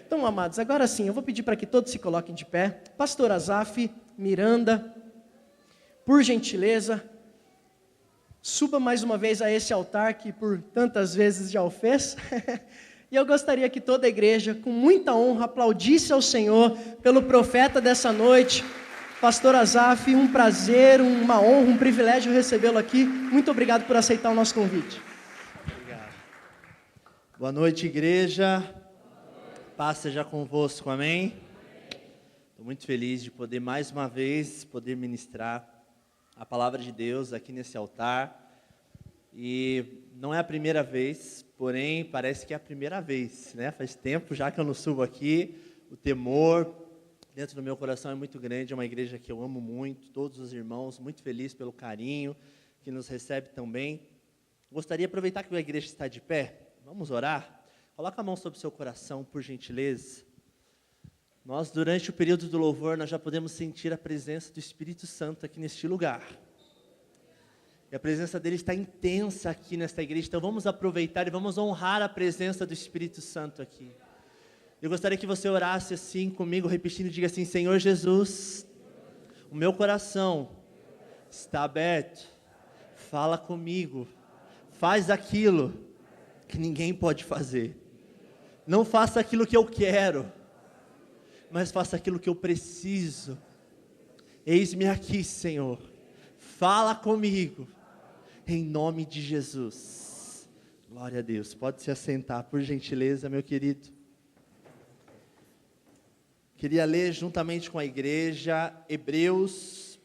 Então, amados, agora sim, eu vou pedir para que todos se coloquem de pé. Pastor Azaf, Miranda, por gentileza, suba mais uma vez a esse altar que por tantas vezes já o fez. E eu gostaria que toda a igreja, com muita honra, aplaudisse ao Senhor pelo profeta dessa noite, Pastor Azaf. Um prazer, uma honra, um privilégio recebê-lo aqui. Muito obrigado por aceitar o nosso convite. Obrigado. Boa noite, igreja. Paz seja convosco, amém? Estou muito feliz de poder mais uma vez poder ministrar a palavra de Deus aqui nesse altar. E não é a primeira vez, porém parece que é a primeira vez, né? Faz tempo já que eu não subo aqui. O temor dentro do meu coração é muito grande. É uma igreja que eu amo muito, todos os irmãos, muito feliz pelo carinho que nos recebe tão bem. Gostaria de aproveitar que a igreja está de pé. Vamos orar? Coloca a mão sobre o seu coração, por gentileza. Nós, durante o período do louvor, nós já podemos sentir a presença do Espírito Santo aqui neste lugar. E a presença dele está intensa aqui nesta igreja. Então vamos aproveitar e vamos honrar a presença do Espírito Santo aqui. Eu gostaria que você orasse assim comigo, repetindo, diga assim: Senhor Jesus, o meu coração está aberto, fala comigo, faz aquilo que ninguém pode fazer. Não faça aquilo que eu quero, mas faça aquilo que eu preciso. Eis-me aqui, Senhor, fala comigo, em nome de Jesus. Glória a Deus. Pode se assentar, por gentileza, meu querido. Queria ler juntamente com a igreja Hebreus,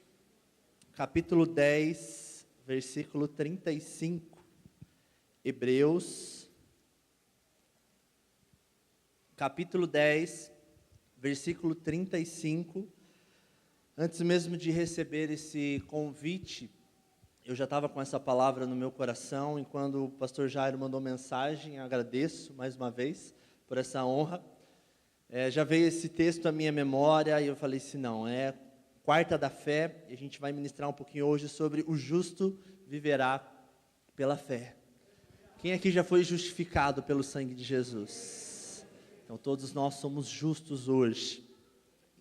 capítulo 10, versículo 35. Hebreus, capítulo 10, versículo 35. Antes mesmo de receber esse convite, eu já estava com essa palavra no meu coração, e quando o pastor Jairo mandou mensagem, agradeço mais uma vez por essa honra. Já veio esse texto à minha memória, e eu falei assim, não, é quarta da fé, e a gente vai ministrar um pouquinho hoje sobre o justo viverá pela fé. Quem aqui já foi justificado pelo sangue de Jesus? Então todos nós somos justos hoje,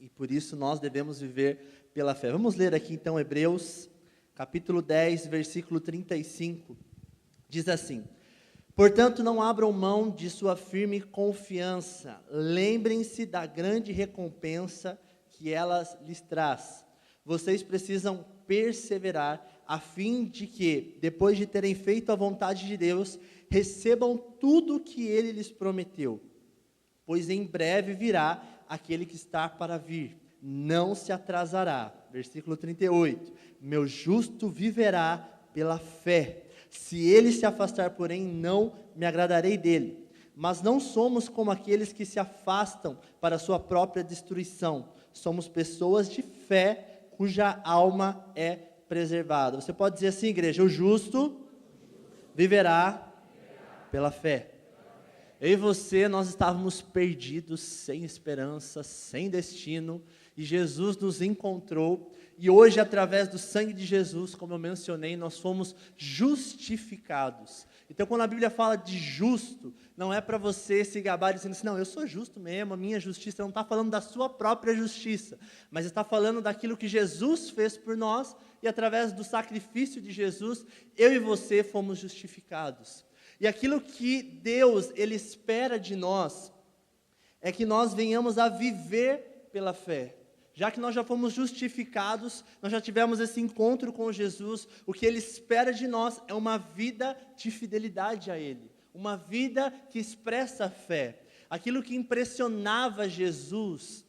e por isso nós devemos viver pela fé. Vamos ler aqui então Hebreus, capítulo 10, versículo 35, diz assim: portanto, não abram mão de sua firme confiança, lembrem-se da grande recompensa que ela lhes traz. Vocês precisam perseverar, a fim de que, depois de terem feito a vontade de Deus, recebam tudo o que Ele lhes prometeu. Pois em breve virá aquele que está para vir, não se atrasará. Versículo 38, meu justo viverá pela fé. Se ele se afastar, porém, não me agradarei dele. Mas não somos como aqueles que se afastam para a sua própria destruição. Somos pessoas de fé, cuja alma é preservada. Você pode dizer assim, igreja: o justo viverá pela fé. Eu e você, nós estávamos perdidos, sem esperança, sem destino, e Jesus nos encontrou, e hoje, através do sangue de Jesus, como eu mencionei, nós fomos justificados. Então, quando a Bíblia fala de justo, não é para você se gabar dizendo assim, não, eu sou justo mesmo, a minha justiça, não está falando da sua própria justiça, mas está falando daquilo que Jesus fez por nós, e através do sacrifício de Jesus, eu e você fomos justificados. E aquilo que Deus, Ele espera de nós, é que nós venhamos a viver pela fé. Já que nós já fomos justificados, nós já tivemos esse encontro com Jesus, o que Ele espera de nós é uma vida de fidelidade a Ele. Uma vida que expressa fé. Aquilo que impressionava Jesus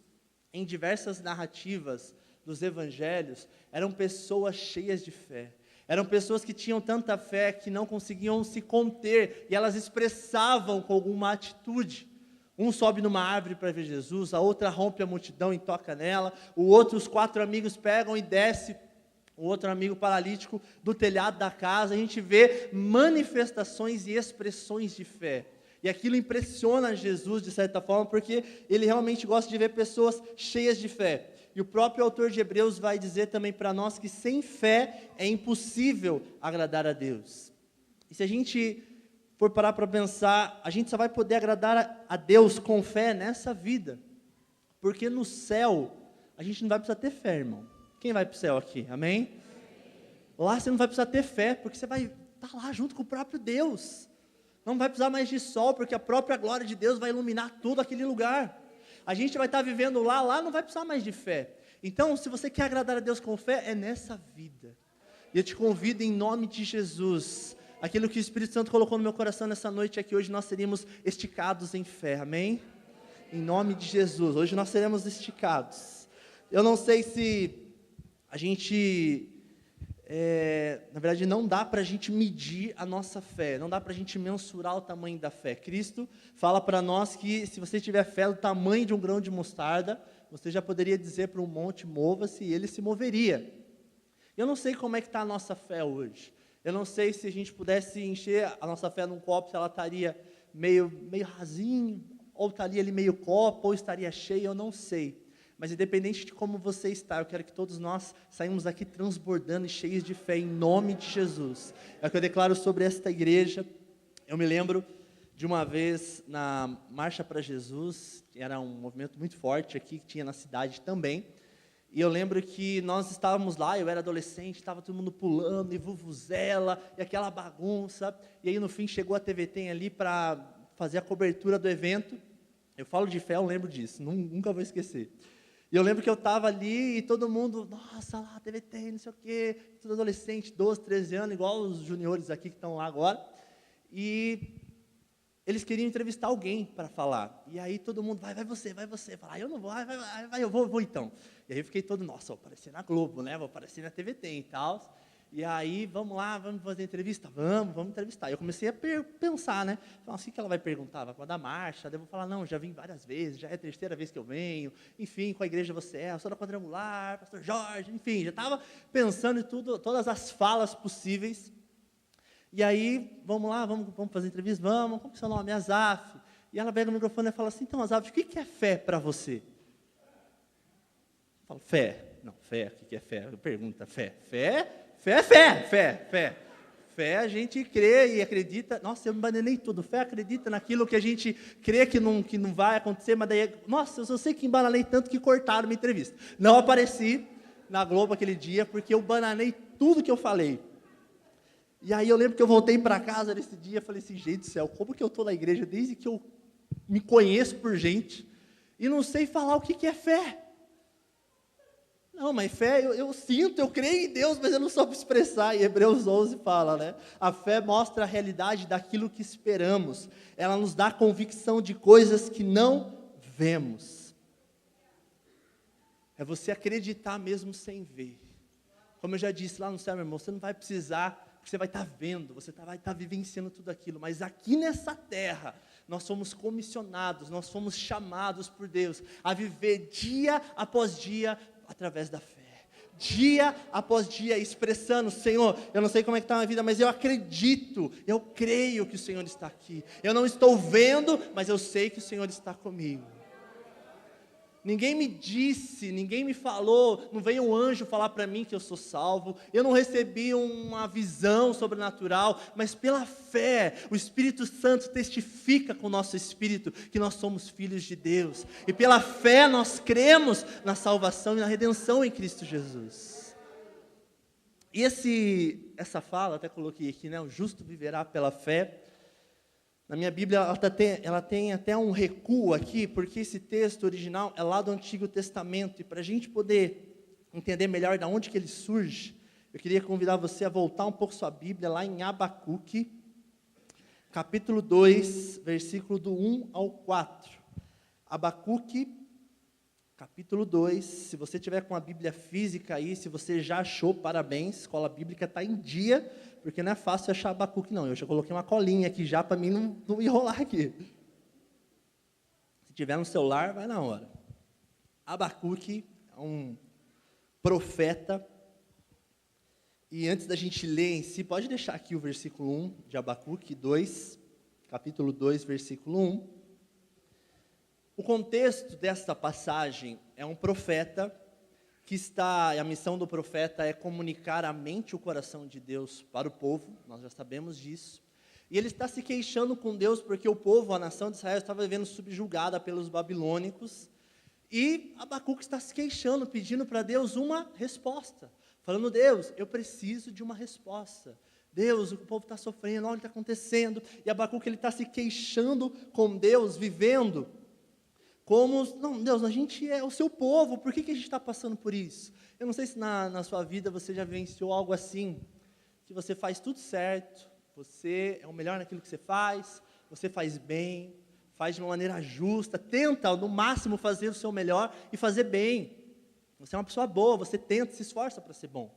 em diversas narrativas dos evangelhos, eram pessoas cheias de fé. Eram pessoas que tinham tanta fé que não conseguiam se conter, e elas expressavam com alguma atitude. Um sobe numa árvore para ver Jesus, a outra rompe a multidão e toca nela, o outro, os 4 amigos pegam e desce o outro amigo paralítico do telhado da casa. A gente vê manifestações e expressões de fé. E aquilo impressiona Jesus de certa forma, porque ele realmente gosta de ver pessoas cheias de fé. E o próprio autor de Hebreus vai dizer também para nós que sem fé é impossível agradar a Deus. E se a gente for parar para pensar, a gente só vai poder agradar a Deus com fé nessa vida. Porque no céu, a gente não vai precisar ter fé, irmão. Quem vai para o céu aqui? Amém? Lá você não vai precisar ter fé, porque você vai estar lá junto com o próprio Deus. Não vai precisar mais de sol, porque a própria glória de Deus vai iluminar todo aquele lugar. A gente vai estar vivendo lá não vai precisar mais de fé. Então, se você quer agradar a Deus com fé, é nessa vida. E eu te convido em nome de Jesus. Aquilo que o Espírito Santo colocou no meu coração nessa noite é que hoje nós seríamos esticados em fé, amém? Em nome de Jesus, hoje nós seremos esticados. Eu não sei se a gente... na verdade, não dá para a gente medir a nossa fé, não dá para a gente mensurar o tamanho da fé. Cristo fala para nós que se você tiver fé do tamanho de um grão de mostarda, você já poderia dizer para um monte, mova-se, e ele se moveria. Eu não sei como é que está a nossa fé hoje. Eu não sei se a gente pudesse encher a nossa fé num copo, se ela estaria meio rasinho, ou estaria ali meio copo, ou estaria cheia, eu não sei. Mas independente de como você está, eu quero que todos nós saímos daqui transbordando e cheios de fé, em nome de Jesus. É o que eu declaro sobre esta igreja. Eu me lembro de uma vez na Marcha para Jesus, que era um movimento muito forte aqui, que tinha na cidade também. E eu lembro que nós estávamos lá, eu era adolescente, estava todo mundo pulando, e vuvuzela, e aquela bagunça. E aí no fim chegou a TVT ali para fazer a cobertura do evento. Eu falo de fé, eu lembro disso, nunca vou esquecer. E eu lembro que eu estava ali e todo mundo, nossa, lá, TVT, não sei o quê, tudo adolescente, 12, 13 anos, igual os juniores aqui que estão lá agora. E eles queriam entrevistar alguém para falar. E aí todo mundo, vai você. Fala, eu não vou, vai, eu vou então. E aí eu fiquei todo, nossa, vou aparecer na Globo, né? Vou aparecer na TVT e tal. E aí, vamos lá, vamos fazer entrevista? Vamos entrevistar. Eu comecei a pensar, né? Assim, o que ela vai perguntar? Vai falar da marcha? Daí eu vou falar, não, já vim várias vezes, já é a terceira vez que eu venho. Enfim, com a igreja você é, eu sou da Quadrangular, pastor Jorge, enfim, já estava pensando em tudo, todas as falas possíveis. E aí, vamos lá, vamos fazer entrevista? Vamos, como é o seu nome? Azaf. E ela pega o microfone e fala assim, então, Azaf, o que é fé para você? Eu falo, fé. Não, fé, o que é fé? Pergunta, fé. Fé é fé. Fé a gente crê e acredita. Nossa, eu me bananei tudo. Fé acredita naquilo que a gente crê que não vai acontecer, mas daí, nossa, eu só sei que embananei tanto que cortaram minha entrevista. Não apareci na Globo aquele dia, porque eu bananei tudo que eu falei. E aí eu lembro que eu voltei para casa nesse dia, falei assim, gente do céu, como que eu estou na igreja desde que eu me conheço por gente, e não sei falar o que é fé? Não, mas fé, eu sinto, eu creio em Deus, mas eu não soube expressar. E Hebreus 11 fala, né? A fé mostra a realidade daquilo que esperamos. Ela nos dá convicção de coisas que não vemos. É você acreditar mesmo sem ver. Como eu já disse lá no céu, meu irmão, você não vai precisar, porque você vai estar vendo, você vai estar vivenciando tudo aquilo. Mas aqui nessa terra, nós somos comissionados, nós somos chamados por Deus a viver dia após dia, através da fé, dia após dia, expressando, Senhor, eu não sei como é que está a minha vida, mas eu acredito, eu creio que o Senhor está aqui, eu não estou vendo, mas eu sei que o Senhor está comigo. Ninguém me disse, ninguém me falou, não veio um anjo falar para mim que eu sou salvo, eu não recebi uma visão sobrenatural, mas pela fé, o Espírito Santo testifica com o nosso espírito que nós somos filhos de Deus, e pela fé nós cremos na salvação e na redenção em Cristo Jesus. E essa fala, até coloquei aqui, né, o justo viverá pela fé. Na minha Bíblia, ela tem até um recuo aqui, porque esse texto original é lá do Antigo Testamento, e para a gente poder entender melhor de onde que ele surge, eu queria convidar você a voltar um pouco sua Bíblia, lá em Abacuque, capítulo 2, versículo do 1 ao 4. Abacuque, capítulo 2, se você tiver com a Bíblia física aí, se você já achou, parabéns, a escola bíblica está em dia, porque não é fácil achar Abacuque não, eu já coloquei uma colinha aqui já para mim não enrolar aqui. Se tiver no celular, vai na hora. Abacuque é um profeta, e antes da gente ler em si, pode deixar aqui o versículo 1 de Abacuque 2, capítulo 2, versículo 1. O contexto desta passagem é um profeta que a missão do profeta é comunicar a mente e o coração de Deus para o povo, nós já sabemos disso, E ele está se queixando com Deus porque o povo, a nação de Israel, estava vivendo subjugada pelos babilônicos. E Abacuque está se queixando, pedindo para Deus uma resposta. Falando, Deus, eu preciso de uma resposta. Deus, o povo está sofrendo, olha o que está acontecendo. E Abacuque, ele está se queixando com Deus, vivendo como, não, Deus, a gente é o seu povo, por que a gente está passando por isso? Eu não sei se na sua vida você já vivenciou algo assim, que você faz tudo certo, você é o melhor naquilo que você faz bem, faz de uma maneira justa, tenta no máximo fazer o seu melhor e fazer bem. Você é uma pessoa boa, você tenta, se esforça para ser bom.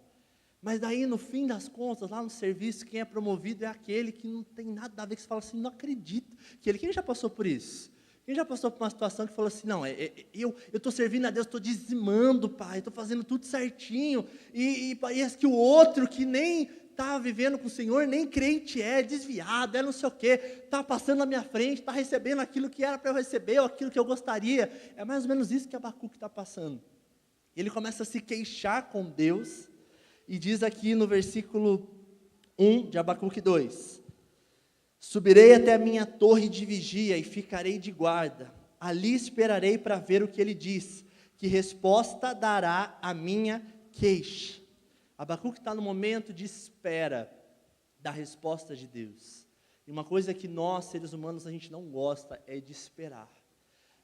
Mas daí, no fim das contas, lá no serviço, quem é promovido é aquele que não tem nada a ver, que você fala assim, não acredito. Quem já passou por isso? Quem já passou por uma situação que falou assim, não, eu estou servindo a Deus, estou dizimando, pai, estou fazendo tudo certinho, e parece que o outro que nem está vivendo com o Senhor, nem crente desviado, não sei o quê, está passando na minha frente, está recebendo aquilo que era para eu receber, ou aquilo que eu gostaria. É mais ou menos isso que Abacuque está passando. Ele começa a se queixar com Deus, e diz aqui no versículo 1 de Abacuque 2, subirei até a minha torre de vigia e ficarei de guarda, ali esperarei para ver o que ele diz, que resposta dará a minha queixa. Abacuque está no momento de espera da resposta de Deus, e uma coisa que nós, seres humanos, a gente não gosta é de esperar.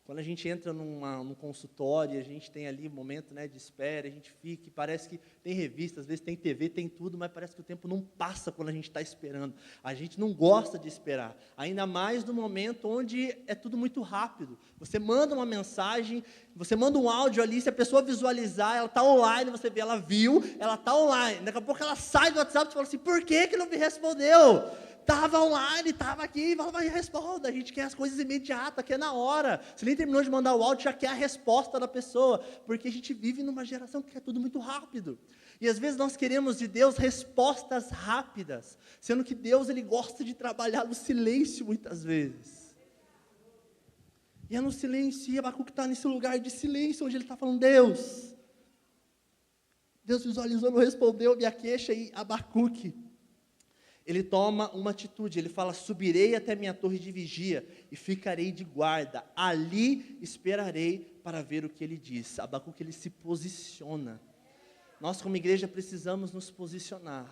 Quando a gente entra num consultório, a gente tem ali um momento, né, de espera, a gente fica, e parece que tem revista, às vezes tem TV, tem tudo, mas parece que o tempo não passa quando a gente está esperando. A gente não gosta de esperar, ainda mais no momento onde é tudo muito rápido. Você manda uma mensagem, você manda um áudio ali, se a pessoa visualizar, ela está online, você vê, ela viu, ela está online. Daqui a pouco ela sai do WhatsApp e fala assim, por que não me respondeu? Estava online, estava aqui, vai, responda. A gente quer as coisas imediatas, quer na hora. Você nem terminou de mandar o áudio, já quer a resposta da pessoa, porque a gente vive numa geração que quer tudo muito rápido. E às vezes nós queremos de Deus respostas rápidas, sendo que Deus, ele gosta de trabalhar no silêncio muitas vezes. E é no silêncio, e Abacuque está nesse lugar de silêncio, onde ele está falando, Deus visualizou, não respondeu minha queixa, e Abacuque, ele toma uma atitude, ele fala, subirei até minha torre de vigia e ficarei de guarda, ali esperarei para ver o que ele diz. Abacuque, ele se posiciona. Nós como igreja precisamos nos posicionar,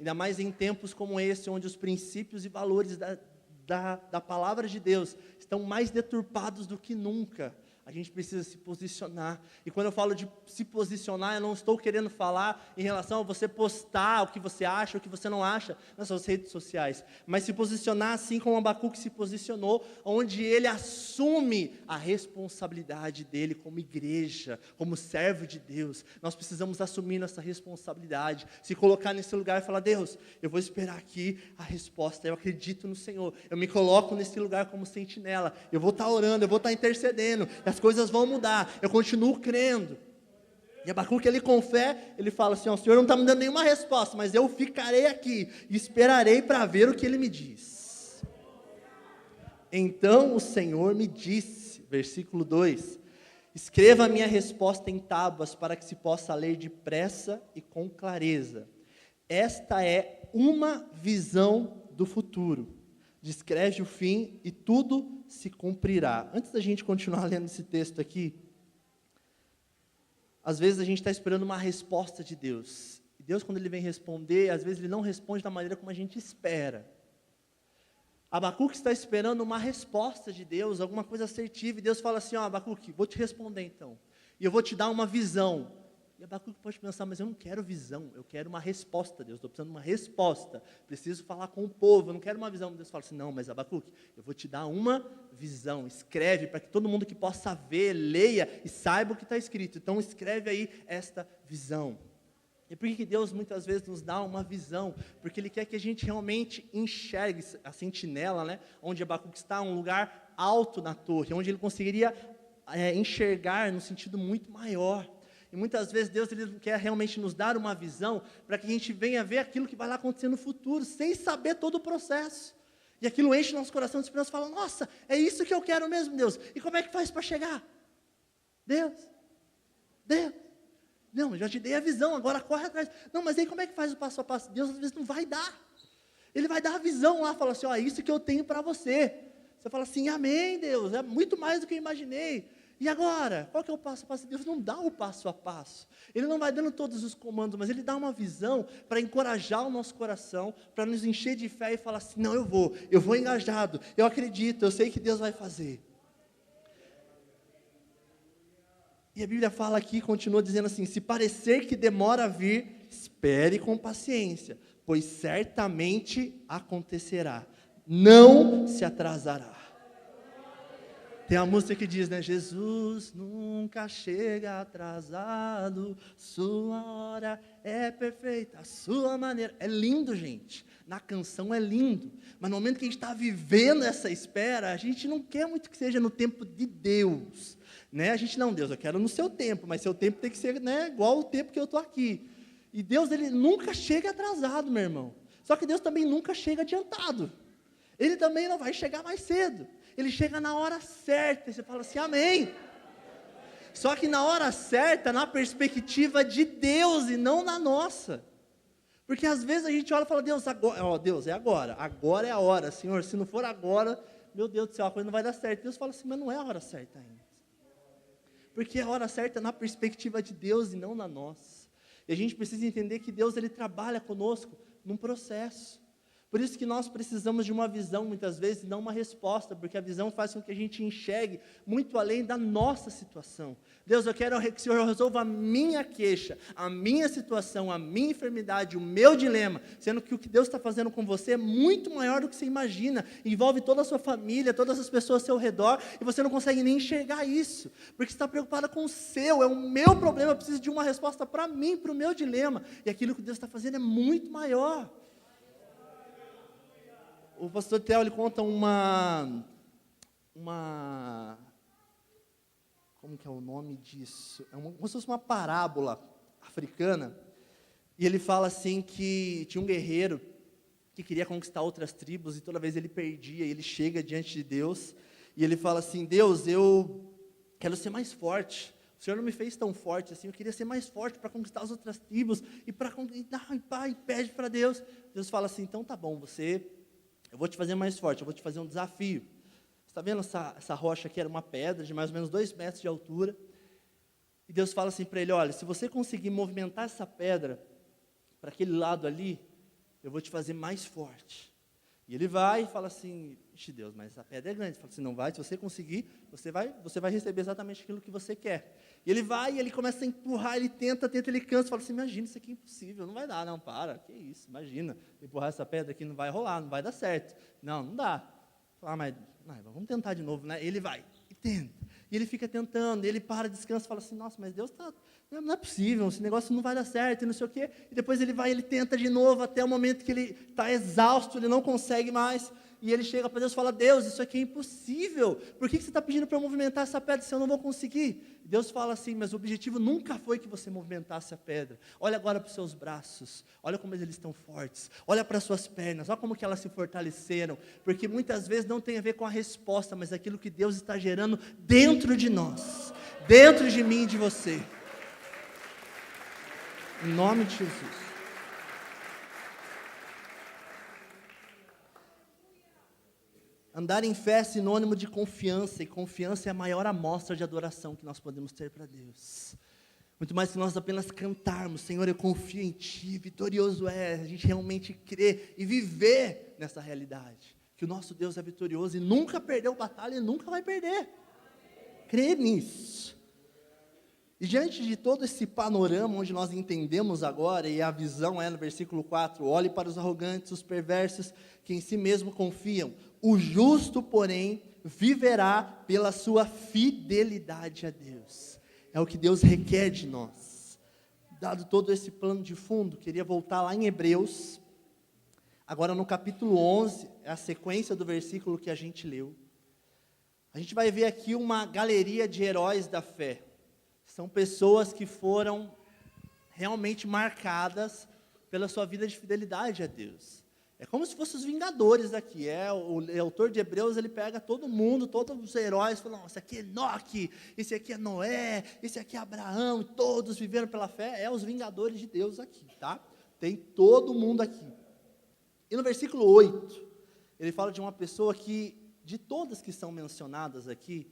ainda mais em tempos como esse, onde os princípios e valores da palavra de Deus estão mais deturpados do que nunca. A gente precisa se posicionar. E quando eu falo de se posicionar, eu não estou querendo falar em relação a você postar o que você acha, o que você não acha nas suas redes sociais. Mas se posicionar assim como Abacuque se posicionou, onde ele assume a responsabilidade dele como igreja, como servo de Deus. Nós precisamos assumir nossa responsabilidade, se colocar nesse lugar e falar, Deus, eu vou esperar aqui a resposta, eu acredito no Senhor, eu me coloco nesse lugar como sentinela, eu vou estar orando, eu vou estar intercedendo, as coisas vão mudar, eu continuo crendo. E Abacuque, ele com fé, ele fala assim, o Senhor não está me dando nenhuma resposta, mas eu ficarei aqui, e esperarei para ver o que ele me diz. Então o Senhor me disse, versículo 2, escreva a minha resposta em tábuas, para que se possa ler depressa e com clareza. Esta é uma visão do futuro. Descreve o fim e tudo se cumprirá. Antes da gente continuar lendo esse texto aqui, às vezes a gente está esperando uma resposta de Deus. E Deus, quando ele vem responder, às vezes ele não responde da maneira como a gente espera. Abacuque está esperando uma resposta de Deus, alguma coisa assertiva, e Deus fala assim, Abacuque, vou te responder então, e eu vou te dar uma visão. E Abacuque pode pensar, mas eu não quero visão, eu quero uma resposta, Deus, estou precisando de uma resposta, preciso falar com o povo, eu não quero uma visão. Deus fala assim, não, mas Abacuque, eu vou te dar uma visão, escreve para que todo mundo que possa ver, leia e saiba o que está escrito. Então escreve aí esta visão. E por que Deus muitas vezes nos dá uma visão? Porque Ele quer que a gente realmente enxergue a sentinela, né? Onde Abacuque está, um lugar alto na torre, onde ele conseguiria enxergar no sentido muito maior. E muitas vezes Deus, ele quer realmente nos dar uma visão para que a gente venha ver aquilo que vai lá acontecer no futuro, sem saber todo o processo. E aquilo enche nosso coração de esperança e fala, nossa, é isso que eu quero mesmo, Deus. E como é que faz para chegar? Deus, não, eu já te dei a visão, agora corre atrás. Não, mas aí como é que faz o passo a passo? Deus às vezes não vai dar. Ele vai dar a visão lá, fala assim, ó, é isso que eu tenho para você. Você fala assim, amém, Deus, é muito mais do que eu imaginei. E agora? Qual que é o passo a passo? Deus não dá o passo a passo. Ele não vai dando todos os comandos, mas Ele dá uma visão para encorajar o nosso coração, para nos encher de fé e falar assim, não, eu vou engajado, eu acredito, eu sei que Deus vai fazer. E a Bíblia fala aqui, continua dizendo assim, se parecer que demora a vir, espere com paciência, pois certamente acontecerá, não se atrasará. Tem a música que diz, né, Jesus nunca chega atrasado, sua hora é perfeita, a sua maneira, é lindo, gente, na canção é lindo, mas no momento que a gente está vivendo essa espera, a gente não quer muito que seja no tempo de Deus, né, a gente não, Deus, eu quero no seu tempo, mas seu tempo tem que ser, né, igual o tempo que eu estou aqui, e Deus, Ele nunca chega atrasado, meu irmão, só que Deus também nunca chega adiantado, Ele também não vai chegar mais cedo, Ele chega na hora certa, e você fala assim, amém. Só que na hora certa, na perspectiva de Deus e não na nossa. Porque às vezes a gente olha e fala, Deus, agora, ó, Deus, é agora é a hora, Senhor, se não for agora, meu Deus do céu, a coisa não vai dar certo. Deus fala assim, mas não é a hora certa ainda. Porque a hora certa é na perspectiva de Deus e não na nossa. E a gente precisa entender que Deus, Ele trabalha conosco num processo. Por isso que nós precisamos de uma visão, muitas vezes, e não uma resposta, porque a visão faz com que a gente enxergue muito além da nossa situação. Deus, eu quero que o Senhor resolva a minha queixa, a minha situação, a minha enfermidade, o meu dilema, sendo que o que Deus está fazendo com você é muito maior do que você imagina, envolve toda a sua família, todas as pessoas ao seu redor, e você não consegue nem enxergar isso, porque você está preocupada com o seu, é o meu problema, eu preciso de uma resposta para mim, para o meu dilema, e aquilo que Deus está fazendo é muito maior. O pastor Theo, ele conta como que é o nome disso? Como se fosse uma parábola africana, e ele fala assim que tinha um guerreiro que queria conquistar outras tribos, e toda vez ele perdia, e ele chega diante de Deus, e ele fala assim, Deus, eu quero ser mais forte, o Senhor não me fez tão forte assim, eu queria ser mais forte para conquistar as outras tribos, e para conquistar, e pede para Deus. Deus fala assim, então tá bom, eu vou te fazer mais forte, eu vou te fazer um desafio. Você está vendo essa rocha aqui? Era uma pedra de mais ou menos 2 metros de altura. E Deus fala assim para ele, olha, se você conseguir movimentar essa pedra para aquele lado ali, eu vou te fazer mais forte. E ele vai e fala assim, Deus, mas a pedra é grande. Ele fala assim, não vai, se você conseguir, você vai receber exatamente aquilo que você quer. E ele vai, e ele começa a empurrar, ele tenta, ele cansa, fala assim, imagina, isso aqui é impossível, não vai dar, não, para, que isso, imagina, empurrar essa pedra aqui não vai rolar, não vai dar certo. Não dá. Mas vamos tentar de novo, né? Ele vai, e tenta. E ele fica tentando, ele para, descansa, fala assim, nossa, mas Deus não é possível, esse negócio não vai dar certo, e não sei o quê. E depois ele vai, ele tenta de novo, até o momento que ele está exausto, ele não consegue mais. E ele chega para Deus e fala, Deus, isso aqui é impossível. Por que você está pedindo para eu movimentar essa pedra se eu não vou conseguir? Deus fala assim, mas o objetivo nunca foi que você movimentasse a pedra. Olha agora para os seus braços, olha como eles estão fortes, olha para as suas pernas, olha como que elas se fortaleceram. Porque muitas vezes não tem a ver com a resposta, mas aquilo que Deus está gerando dentro de nós, dentro de mim e de você. Em nome de Jesus. Andar em fé é sinônimo de confiança, e confiança é a maior amostra de adoração que nós podemos ter para Deus. Muito mais que nós apenas cantarmos, Senhor, eu confio em Ti, vitorioso é, a gente realmente crer e viver nessa realidade, que o nosso Deus é vitorioso e nunca perdeu batalha e nunca vai perder. Crer nisso. E diante de todo esse panorama, onde nós entendemos agora, e a visão é no versículo 4, olhe para os arrogantes, os perversos, que em si mesmo confiam, o justo, porém, viverá pela sua fidelidade a Deus. É o que Deus requer de nós. Dado todo esse plano de fundo, queria voltar lá em Hebreus, agora no capítulo 11, é a sequência do versículo que a gente leu. A gente vai ver aqui uma galeria de heróis da fé. São pessoas que foram realmente marcadas pela sua vida de fidelidade a Deus. É como se fossem os Vingadores aqui. O autor de Hebreus, ele pega todo mundo, todos os heróis, fala, esse aqui é Enoque, esse aqui é Noé, esse aqui é Abraão, todos viveram pela fé. É os Vingadores de Deus aqui, tá? Tem todo mundo aqui. E no versículo 8, ele fala de uma pessoa que, de todas que são mencionadas aqui,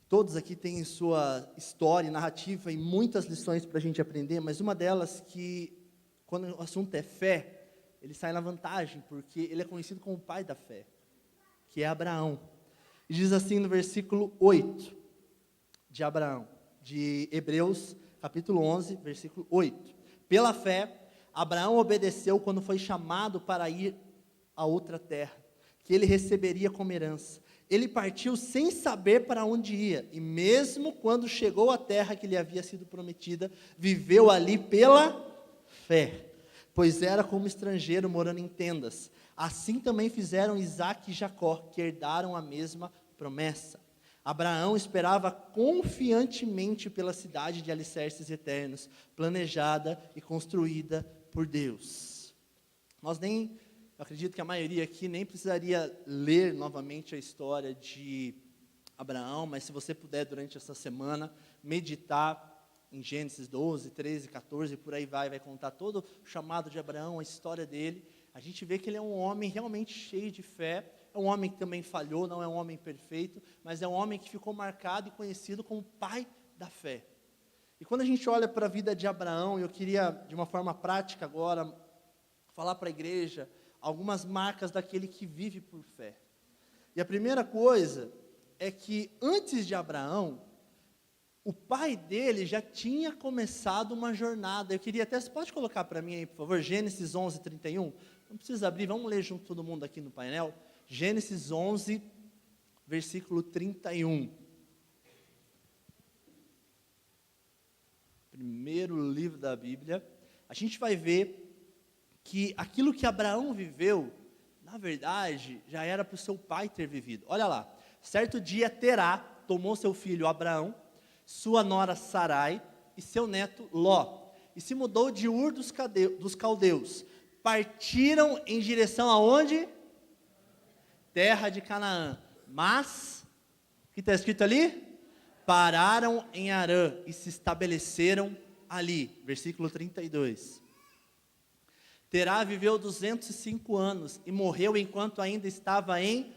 todos aqui têm sua história, narrativa e muitas lições para a gente aprender, mas uma delas que, quando o assunto é fé, ele sai na vantagem, porque ele é conhecido como o pai da fé, que é Abraão. E diz assim no versículo 8 de Abraão, de Hebreus, capítulo 11, versículo 8. Pela fé, Abraão obedeceu quando foi chamado para ir a outra terra, que ele receberia como herança. Ele partiu sem saber para onde ia, e mesmo quando chegou à terra que lhe havia sido prometida, viveu ali pela fé, pois era como estrangeiro morando em tendas. Assim também fizeram Isaque e Jacó, que herdaram a mesma promessa. Abraão esperava confiantemente pela cidade de alicerces eternos, planejada e construída por Deus. Eu acredito que a maioria aqui nem precisaria ler novamente a história de Abraão, mas se você puder durante essa semana meditar em Gênesis 12, 13, 14, por aí vai contar todo o chamado de Abraão, a história dele. A gente vê que ele é um homem realmente cheio de fé, é um homem que também falhou, não é um homem perfeito, mas é um homem que ficou marcado e conhecido como pai da fé. E quando a gente olha para a vida de Abraão, eu queria, de uma forma prática agora, falar para a igreja algumas marcas daquele que vive por fé. E a primeira coisa é que antes de Abraão, o pai dele já tinha começado uma jornada. Eu queria até, você pode colocar para mim aí, por favor, Gênesis 11, 31? Não precisa abrir, vamos ler junto todo mundo aqui no painel. Gênesis 11, versículo 31. Primeiro livro da Bíblia. A gente vai ver que aquilo que Abraão viveu, na verdade, já era para o seu pai ter vivido. Olha lá, certo dia Terá tomou seu filho Abraão, sua nora Sarai e seu neto Ló, e se mudou de Ur dos Caldeus. Partiram em direção aonde? Terra de Canaã. Mas, o que está escrito ali? Pararam em Harã e se estabeleceram ali. Versículo 32. Terá viveu 205 anos e morreu enquanto ainda estava em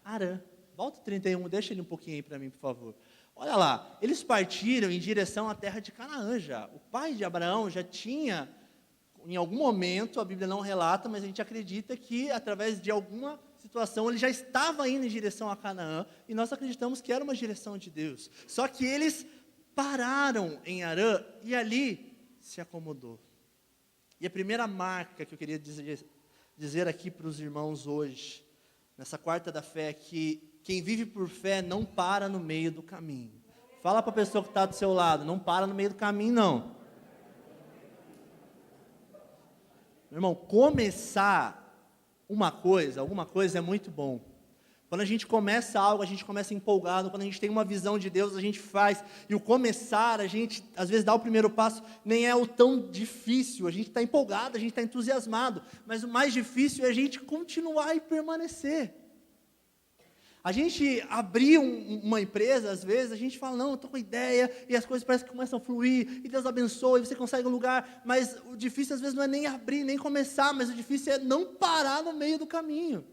Harã. Volta o 31, deixa ele um pouquinho aí para mim, por favor. Olha lá, eles partiram em direção à terra de Canaã já. O pai de Abraão já tinha, em algum momento, a Bíblia não relata, mas a gente acredita que através de alguma situação ele já estava indo em direção a Canaã, e nós acreditamos que era uma direção de Deus. Só que eles pararam em Harã e ali se acomodou. E a primeira marca que eu queria dizer aqui para os irmãos hoje, nessa quarta da fé, é que quem vive por fé não para no meio do caminho. Fala para a pessoa que está do seu lado, não para no meio do caminho não. Meu irmão, começar alguma coisa é muito bom. Quando a gente começa algo, a gente começa empolgado. Quando a gente tem uma visão de Deus, a gente faz. E o começar, a gente às vezes dá o primeiro passo, nem é o tão difícil. A gente está empolgado, a gente está entusiasmado. Mas o mais difícil é a gente continuar e permanecer. A gente abrir uma empresa, às vezes, a gente fala, não, eu estou com ideia, e as coisas parecem que começam a fluir, e Deus abençoa, e você consegue um lugar, mas o difícil às vezes não é nem abrir, nem começar, mas o difícil é não parar no meio do caminho.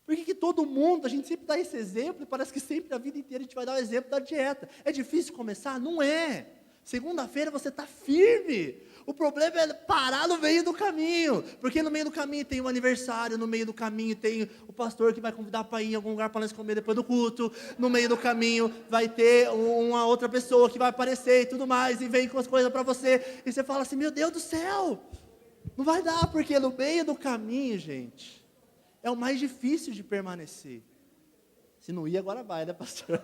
Por que todo mundo, a gente sempre dá esse exemplo, e parece que sempre a vida inteira a gente vai dar o exemplo da dieta. É difícil começar? Não é. Segunda-feira você está firme. O problema é parar no meio do caminho, porque no meio do caminho tem um aniversário, no meio do caminho tem o pastor que vai convidar para ir em algum lugar para nós comer depois do culto, no meio do caminho vai ter uma outra pessoa que vai aparecer e tudo mais, e vem com as coisas para você, e você fala assim, meu Deus do céu, não vai dar, porque no meio do caminho, gente, é o mais difícil de permanecer. Se não ir, agora vai, né, pastor?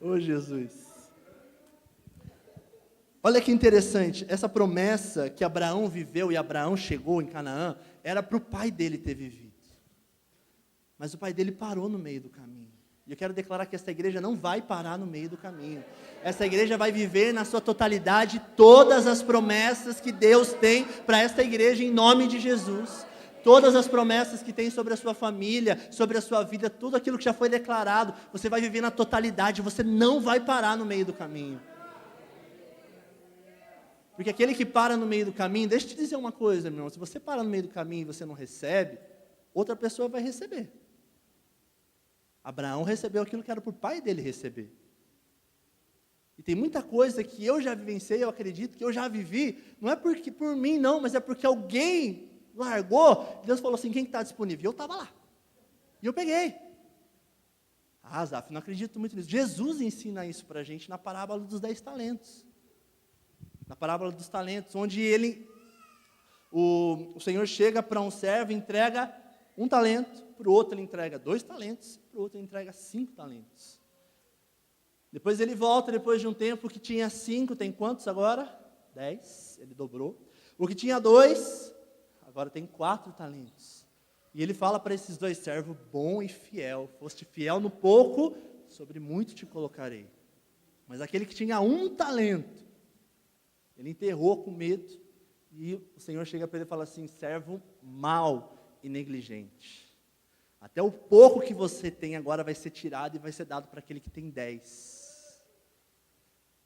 Ô Jesus. Olha que interessante, essa promessa que Abraão viveu e Abraão chegou em Canaã, era para o pai dele ter vivido. Mas o pai dele parou no meio do caminho. E eu quero declarar que essa igreja não vai parar no meio do caminho. Essa igreja vai viver na sua totalidade todas as promessas que Deus tem para esta igreja em nome de Jesus. Todas as promessas que tem sobre a sua família, sobre a sua vida, tudo aquilo que já foi declarado, você vai viver na totalidade, você não vai parar no meio do caminho. Porque aquele que para no meio do caminho, deixa eu te dizer uma coisa, meu irmão, se você para no meio do caminho e você não recebe, outra pessoa vai receber. Abraão recebeu aquilo que era para o pai dele receber. E tem muita coisa que eu já vivenciei, eu acredito que eu já vivi, não é porque por mim não, mas é porque alguém largou, Deus falou assim, quem está disponível? E eu estava lá. E eu peguei. Ah, Zaf, não acredito muito nisso. Jesus ensina isso para a gente na parábola dos 10 talentos. Na parábola dos talentos, onde o Senhor chega para um servo e entrega 1 talento, para o outro ele entrega 2 talentos, para o outro ele entrega 5 talentos. Depois ele volta, depois de um tempo, que tinha 5, tem quantos agora? 10, ele dobrou. O que tinha 2, agora tem 4 talentos. E ele fala para esses 2 servos, bom e fiel, foste fiel no pouco, sobre muito te colocarei. Mas aquele que tinha 1 talento, ele enterrou com medo, e o Senhor chega para ele e fala assim, servo mau e negligente. Até o pouco que você tem agora vai ser tirado e vai ser dado para aquele que tem 10.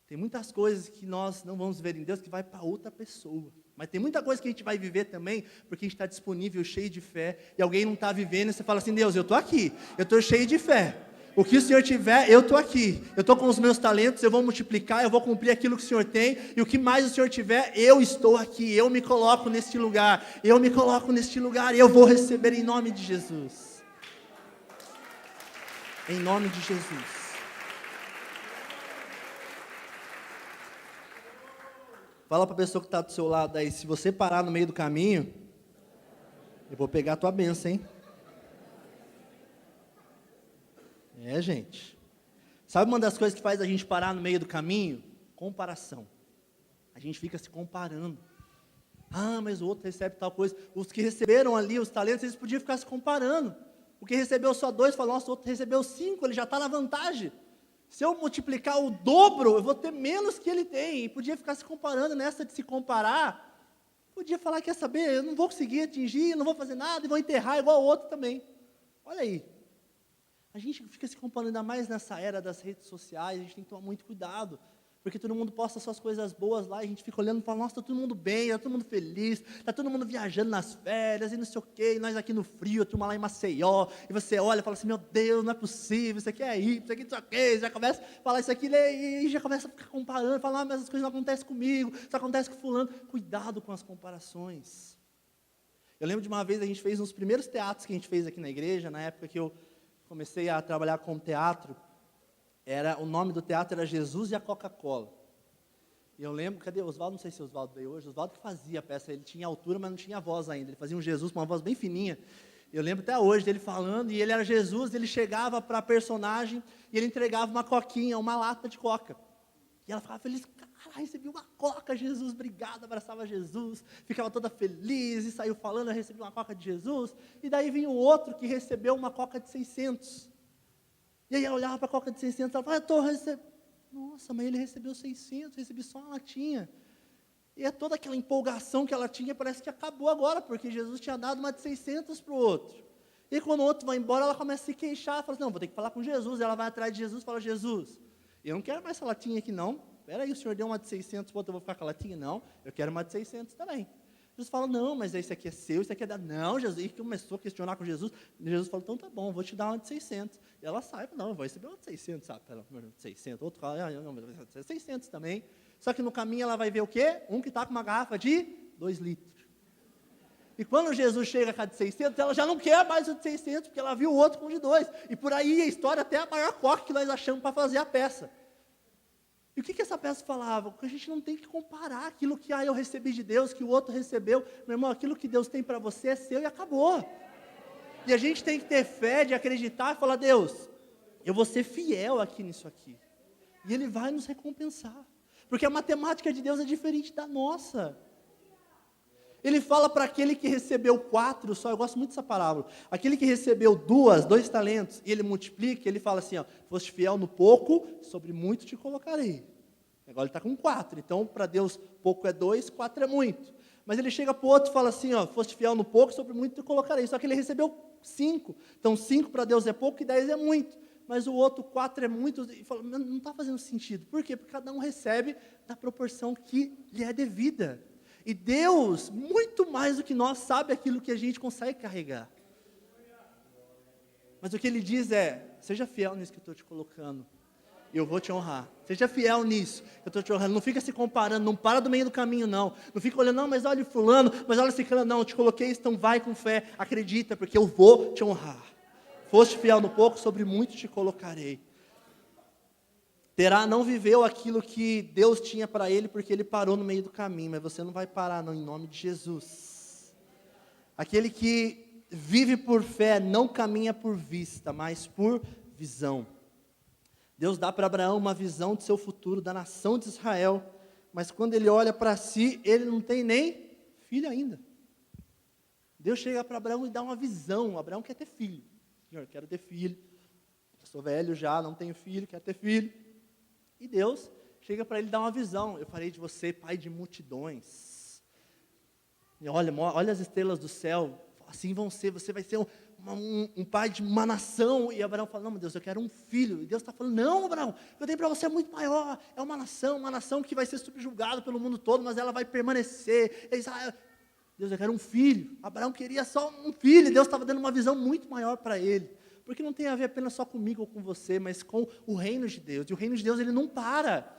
Tem muitas coisas que nós não vamos ver em Deus que vai para outra pessoa. Mas tem muita coisa que a gente vai viver também, porque a gente está disponível, cheio de fé, e alguém não está vivendo, e você fala assim, Deus, eu estou aqui, eu estou cheio de fé. O que o Senhor tiver, eu estou aqui. Eu estou com os meus talentos, eu vou multiplicar, eu vou cumprir aquilo que o Senhor tem, e o que mais o Senhor tiver, eu estou aqui, eu me coloco neste lugar, e eu vou receber em nome de Jesus. Em nome de Jesus. Fala para a pessoa que está do seu lado aí, se você parar no meio do caminho, eu vou pegar a tua bênção, hein? Gente. Sabe uma das coisas que faz a gente parar no meio do caminho? Comparação. A gente fica se comparando. Ah, mas o outro recebe tal coisa. Os que receberam ali os talentos, eles podiam ficar se comparando. O que recebeu só 2, fala, nossa, o outro recebeu 5, ele já está na vantagem. Se eu multiplicar o dobro, eu vou ter menos que ele tem. E podia ficar se comparando, nessa de se comparar. Podia falar, quer saber, eu não vou conseguir atingir, não vou fazer nada, e vou enterrar igual o outro também. Olha aí. A gente fica se comparando, ainda mais nessa era das redes sociais, a gente tem que tomar muito cuidado. Porque todo mundo posta suas coisas boas lá, e a gente fica olhando e fala, nossa, está todo mundo bem, está todo mundo feliz, está todo mundo viajando nas férias, e não sei o quê, e nós aqui no frio, a turma lá em Maceió, e você olha e fala assim, meu Deus, não é possível, isso aqui é isso, isso aqui não sei o quê, já começa a falar isso aqui, e já começa a ficar comparando, falar, mas as coisas não acontecem comigo, isso acontece com fulano. Cuidado com as comparações. Eu lembro de uma vez, a gente fez uns primeiros teatros que a gente fez aqui na igreja, na época que eu comecei a trabalhar com teatro, o nome do teatro era Jesus e a Coca-Cola. E eu lembro, cadê o Oswaldo? Não sei se o Oswaldo veio hoje. O Oswaldo que fazia a peça, ele tinha altura, mas não tinha voz ainda. Ele fazia um Jesus com uma voz bem fininha. Eu lembro até hoje dele falando, e ele era Jesus, ele chegava para a personagem, e ele entregava uma coquinha, uma lata de coca. E ela ficava feliz, cara, recebi uma coca, Jesus, obrigado, abraçava Jesus, ficava toda feliz, e saiu falando, eu recebi uma coca de Jesus. E daí vinha o outro que recebeu uma coca de 600. E aí ela olhava para a coca de 600, ela falava, eu estou recebendo. Nossa, mas ele recebeu 600, recebi só uma latinha. E é toda aquela empolgação que ela tinha, parece que acabou agora, porque Jesus tinha dado uma de 600 para o outro. E quando o outro vai embora, ela começa a se queixar, fala assim, não, vou ter que falar com Jesus. Ela vai atrás de Jesus e fala, Jesus, eu não quero mais essa latinha aqui não. Espera aí, o senhor deu uma de 600, eu vou ficar com a latinha? Não, eu quero uma de 600 também. Jesus fala, não, mas esse aqui é seu, esse aqui é da... Não, Jesus, e começou a questionar com Jesus. E Jesus falou, então tá bom, vou te dar uma de 600. E ela sai, não, eu vou receber uma de 600, sabe? Ela, 600, outro fala, não, mas 600 também. Só que no caminho ela vai ver o quê? Um que está com uma garrafa de 2 litros. E quando Jesus chega com a de 600, ela já não quer mais o de 600, porque ela viu o outro com o de 2. E por aí a história até a maior coca que nós achamos para fazer a peça. E o que essa peça falava? Que a gente não tem que comparar aquilo que eu recebi de Deus, que o outro recebeu. Meu irmão, aquilo que Deus tem para você é seu e acabou. E a gente tem que ter fé de acreditar e falar, Deus, eu vou ser fiel aqui nisso aqui. E Ele vai nos recompensar. Porque a matemática de Deus é diferente da nossa. Ele fala para aquele que recebeu 4 só, eu gosto muito dessa parábola. Aquele que recebeu 2 talentos, e ele multiplica, ele fala assim, ó, foste fiel no pouco, sobre muito te colocarei. Agora ele está com 4, então para Deus pouco é 2, 4 é muito. Mas ele chega para o outro e fala assim, ó, foste fiel no pouco, sobre muito te colocarei. Só que ele recebeu 5, então 5 para Deus é pouco e 10 é muito. mas o outro 4 é muito. E fala, não está fazendo sentido. Por quê? Porque cada um recebe da proporção que lhe é devida. E Deus, muito mais do que nós, sabe aquilo que a gente consegue carregar. Mas o que Ele diz é, seja fiel nisso que eu estou te colocando. Eu vou te honrar. Seja fiel nisso que eu estou te honrando. Não fica se comparando, não para do meio do caminho, não. Não fica olhando, não, mas olha fulano, mas olha esse cara, não, eu te coloquei isso, então vai com fé, acredita, porque eu vou te honrar. Foste fiel no pouco, sobre muito te colocarei. Terá não viveu aquilo que Deus tinha para ele, porque ele parou no meio do caminho, mas você não vai parar, não, em nome de Jesus. Aquele que vive por fé, não caminha por vista, mas por visão. Deus dá para Abraão uma visão de seu futuro, da nação de Israel, mas quando ele olha para si, ele não tem nem filho ainda. Deus chega para Abraão e dá uma visão. Abraão quer ter filho. Senhor, quero ter filho. Sou velho já, não tenho filho, quero ter filho. E Deus chega para ele e dá uma visão. Eu farei de você pai de multidões. E olha as estrelas do céu. Assim vão ser, você vai ser um pai de uma nação. E Abraão fala, não, meu Deus, eu quero um filho. E Deus está falando, não, Abraão, eu tenho para você é muito maior. É uma nação que vai ser subjugada pelo mundo todo, mas ela vai permanecer. Israel, Deus, eu quero um filho. Abraão queria só um filho, e Deus estava dando uma visão muito maior para ele. Porque não tem a ver apenas só comigo ou com você, mas com o reino de Deus. E o reino de Deus, ele não para.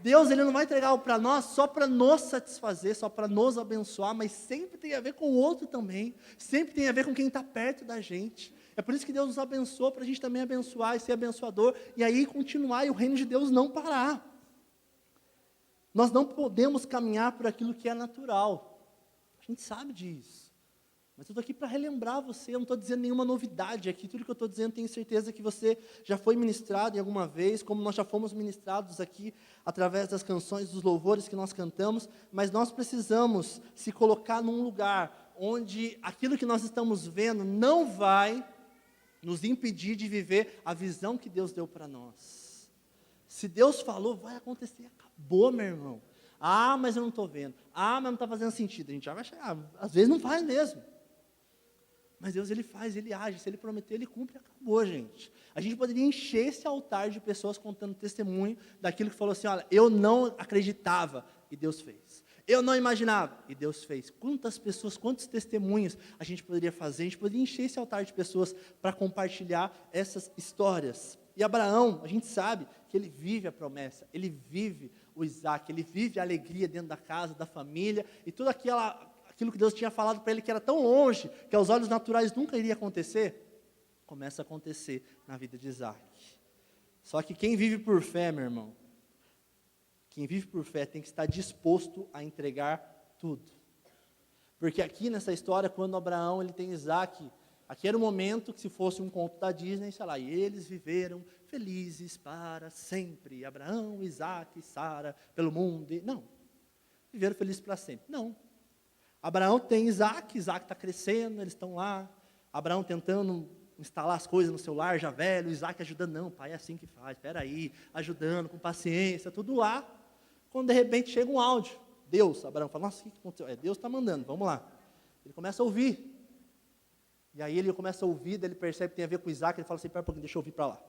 Deus, ele não vai entregar algo para nós só para nos satisfazer, só para nos abençoar, mas sempre tem a ver com o outro também. Sempre tem a ver com quem está perto da gente. É por isso que Deus nos abençoou, para a gente também abençoar e ser abençoador. E aí continuar e o reino de Deus não parar. Nós não podemos caminhar por aquilo que é natural. A gente sabe disso. Mas eu estou aqui para relembrar você, eu não estou dizendo nenhuma novidade aqui, tudo que eu estou dizendo tenho certeza que você já foi ministrado em alguma vez, como nós já fomos ministrados aqui, através das canções, dos louvores que nós cantamos, mas nós precisamos se colocar num lugar onde aquilo que nós estamos vendo não vai nos impedir de viver a visão que Deus deu para nós. Se Deus falou, vai acontecer, acabou, meu irmão. Ah, mas eu não estou vendo. Ah, mas não está fazendo sentido. A gente já vai chegar, às vezes não faz mesmo. Mas Deus, ele faz, ele age, se ele prometer, ele cumpre, acabou, gente. A gente poderia encher esse altar de pessoas contando testemunho daquilo que falou assim, olha, eu não acreditava, e Deus fez. Eu não imaginava, e Deus fez. Quantas pessoas, quantos testemunhos a gente poderia fazer? A gente poderia encher esse altar de pessoas para compartilhar essas histórias. E Abraão, a gente sabe que ele vive a promessa, ele vive o Isaac, ele vive a alegria dentro da casa, da família, e tudo aquilo que Deus tinha falado para ele que era tão longe, que aos olhos naturais nunca iria acontecer, começa a acontecer na vida de Isaac. Só que quem vive por fé, meu irmão, quem vive por fé tem que estar disposto a entregar tudo. Porque aqui nessa história, quando Abraão ele tem Isaac, aqui era o momento que se fosse um conto da Disney, sei lá, e eles viveram felizes para sempre. Abraão, Isaac e Sara pelo mundo. Não, viveram felizes para sempre. Não. Abraão tem Isaac está crescendo, eles estão lá. Abraão tentando instalar as coisas no seu lar, já velho, Isaac ajudando, não, pai, é assim que faz, espera aí, ajudando, com paciência, tudo lá. Quando de repente chega um áudio, Deus, Abraão fala, nossa, o que aconteceu? Deus está mandando, vamos lá. Ele começa a ouvir. E aí ele começa a ouvir, daí ele percebe que tem a ver com Isaac, ele fala assim, pera um pouquinho, deixa eu ouvir para lá.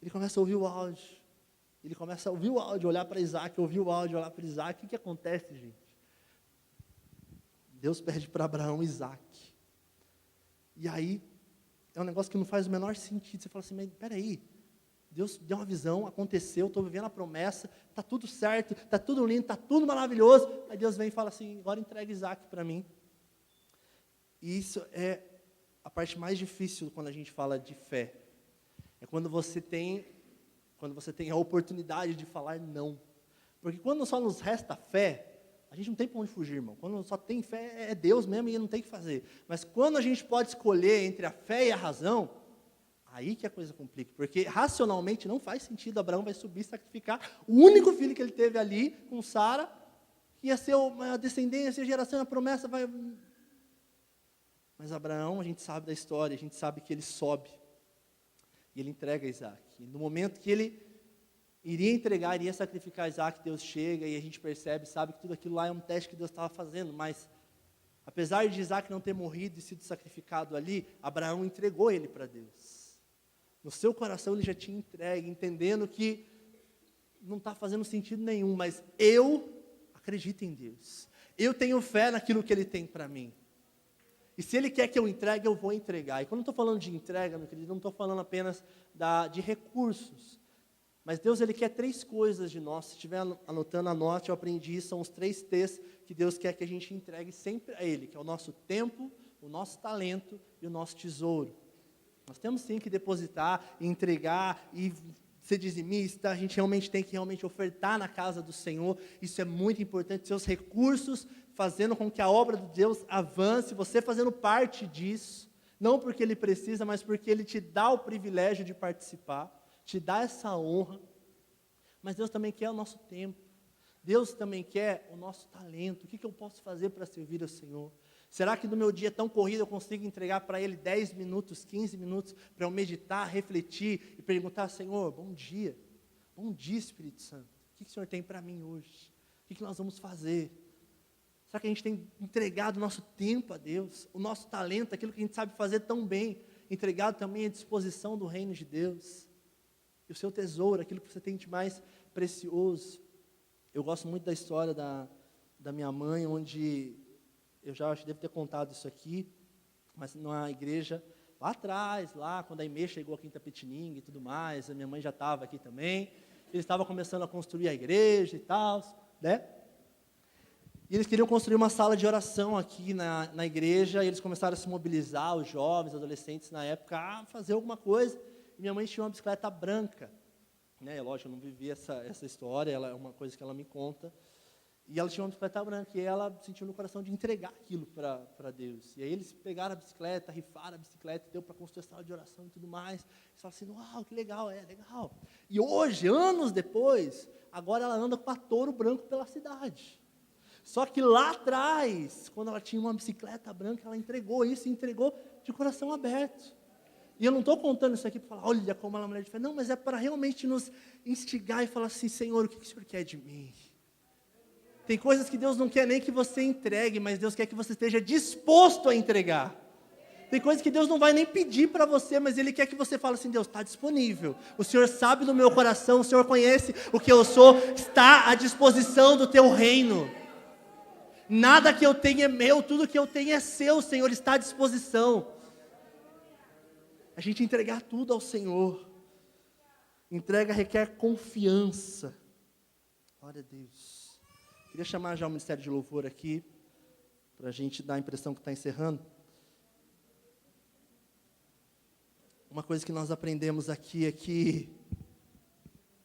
Ele começa a ouvir o áudio. Ele começa a ouvir o áudio, olhar para Isaac, ouvir o áudio, olhar para Isaac. O que acontece, gente? Deus pede para Abraão Isaac. E aí, é um negócio que não faz o menor sentido. Você fala assim, mas peraí, Deus deu uma visão, aconteceu, estou vivendo a promessa, está tudo certo, está tudo lindo, está tudo maravilhoso. Aí Deus vem e fala assim, agora entrega Isaac para mim. E isso é a parte mais difícil quando a gente fala de fé. É quando você tem a oportunidade de falar não. Porque quando só nos resta fé, a gente não tem para onde fugir, irmão. Quando só tem fé, é Deus mesmo e não tem o que fazer. Mas quando a gente pode escolher entre a fé e a razão, aí que a coisa complica. Porque racionalmente não faz sentido, Abraão vai subir e sacrificar o único filho que ele teve ali com Sara, que ia ser uma descendência, a geração, a promessa vai... Mas Abraão, a gente sabe da história, a gente sabe que ele sobe. E ele entrega Isaac. E no momento que ele iria entregar, iria sacrificar Isaac, Deus chega e a gente percebe, sabe que tudo aquilo lá é um teste que Deus estava fazendo, mas apesar de Isaac não ter morrido e sido sacrificado ali, Abraão entregou ele para Deus. No seu coração Ele já te entrega, entendendo que não está fazendo sentido nenhum, mas eu acredito em Deus. Eu tenho fé naquilo que Ele tem para mim. E se Ele quer que eu entregue, eu vou entregar. E quando eu estou falando de entrega, meu querido, não estou falando apenas de recursos. Mas Deus, Ele quer 3 coisas de nós. Se estiver anotando, anote, eu aprendi, são os 3 T's que Deus quer que a gente entregue sempre a Ele, que é o nosso tempo, o nosso talento e o nosso tesouro. Nós temos sim que depositar, entregar e ser dizimista, a gente realmente tem que ofertar na casa do Senhor, isso é muito importante, seus recursos fazendo com que a obra de Deus avance, você fazendo parte disso, não porque Ele precisa, mas porque Ele te dá o privilégio de participar, te dá essa honra, mas Deus também quer o nosso tempo, Deus também quer o nosso talento, o que eu posso fazer para servir ao Senhor? Será que no meu dia tão corrido eu consigo entregar para Ele 10 minutos, 15 minutos, para eu meditar, refletir e perguntar, Senhor, bom dia Espírito Santo, o que o Senhor tem para mim hoje? O que nós vamos fazer? Será que a gente tem entregado o nosso tempo a Deus, o nosso talento, aquilo que a gente sabe fazer tão bem, entregado também à disposição do reino de Deus? E o seu tesouro, aquilo que você tem de mais precioso. Eu gosto muito da história da minha mãe, onde eu já acho que devo ter contado isso aqui, mas na igreja, lá atrás, quando a IME chegou aqui em Itapetininga e tudo mais, a minha mãe já estava aqui também, eles estavam começando a construir a igreja e tal, né? E eles queriam construir uma sala de oração aqui na igreja, e eles começaram a se mobilizar, os jovens, adolescentes na época, a fazer alguma coisa, e minha mãe tinha uma bicicleta branca, né? Lógico, eu não vivi essa história, é uma coisa que ela me conta, e ela tinha uma bicicleta branca, e ela sentiu no coração de entregar aquilo para Deus. E aí eles pegaram a bicicleta, rifaram a bicicleta, deu para construir a sala de oração e tudo mais. Eles falaram assim, uau, que legal, legal. E hoje, anos depois, agora ela anda com a Toro branco pela cidade. Só que lá atrás, quando ela tinha uma bicicleta branca, ela entregou isso, entregou de coração aberto. E eu não estou contando isso aqui para falar, olha como ela é uma mulher de fé. Não, mas é para realmente nos instigar e falar assim, Senhor, o que o Senhor quer de mim? Tem coisas que Deus não quer nem que você entregue, mas Deus quer que você esteja disposto a entregar. Tem coisas que Deus não vai nem pedir para você, mas Ele quer que você fale assim, Deus, está disponível. O Senhor sabe do meu coração, o Senhor conhece o que eu sou, está à disposição do Teu reino. Nada que eu tenho é meu, tudo que eu tenho é seu, Senhor, está à disposição. A gente entregar tudo ao Senhor. Entrega requer confiança. Glória a Deus. Queria chamar já o Ministério de Louvor aqui, para a gente dar a impressão que está encerrando. Uma coisa que nós aprendemos aqui é que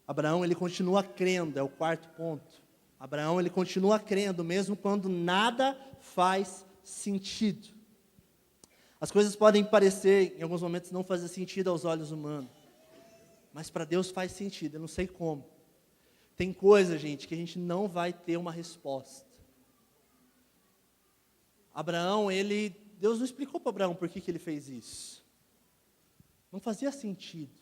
Abraão, ele continua crendo, é o 4º ponto. Abraão, ele continua crendo, mesmo quando nada faz sentido. As coisas podem parecer, em alguns momentos, não fazer sentido aos olhos humanos, mas para Deus faz sentido, eu não sei como. Tem coisa, gente, que a gente não vai ter uma resposta. Abraão, Deus não explicou para Abraão por que ele fez isso. Não fazia sentido.